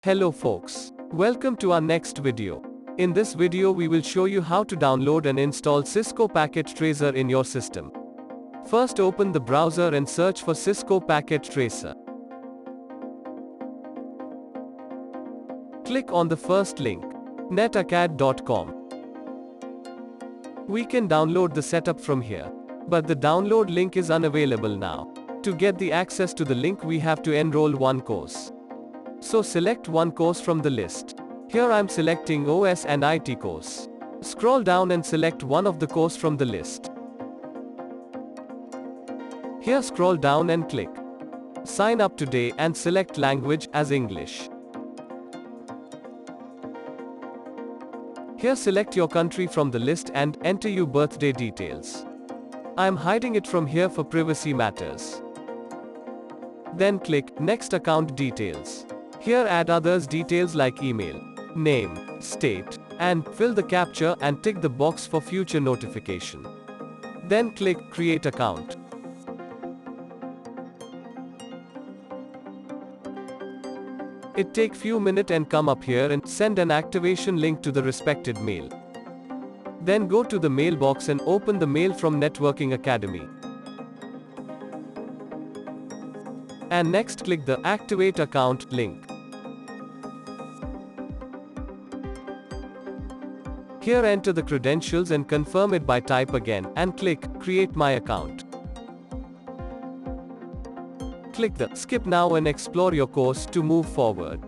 Hello folks. Welcome to our next video. In this video we will show you how to download and install Cisco Packet Tracer in your system. First open the browser and search for Cisco Packet Tracer. Click on the first link, netacad.com. We can download the setup from here, but the download link is unavailable now. To get the access to the link we have to enroll one course. So select one course from the list. Here I'm selecting OS and IT course. Scroll down and select one of the course from the list. Here scroll down and click Sign up today and select language as English. Here select your country from the list and enter your birthday details. I am hiding it from here for privacy matters. Then click Next Account Details. Here add others details like email, name, state, and fill the captcha and tick the box for future notification. Then click Create Account. It take few minutes and come up here and send an activation link to the respected mail. Then go to the mailbox and open the mail from Networking Academy. And next click the Activate Account link. Here enter the credentials and confirm it by type again, and click Create My Account. Click the Skip Now and explore your course to move forward.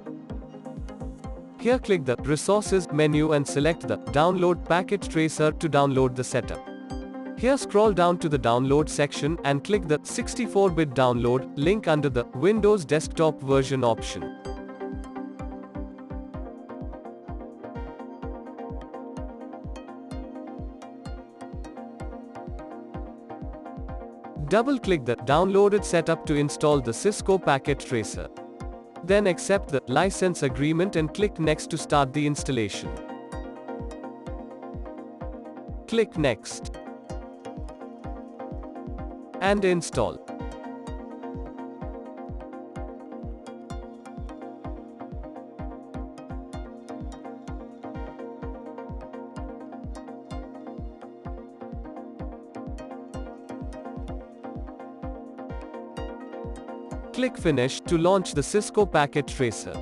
Here click the Resources menu and select the Download Packet Tracer to download the setup. Here scroll down to the download section and click the 64-bit download link under the Windows Desktop version option. Double-click the downloaded setup to install the Cisco Packet Tracer. Then accept the license agreement and click Next to start the installation. Click Next. And install. Click Finish to launch the Cisco Packet Tracer.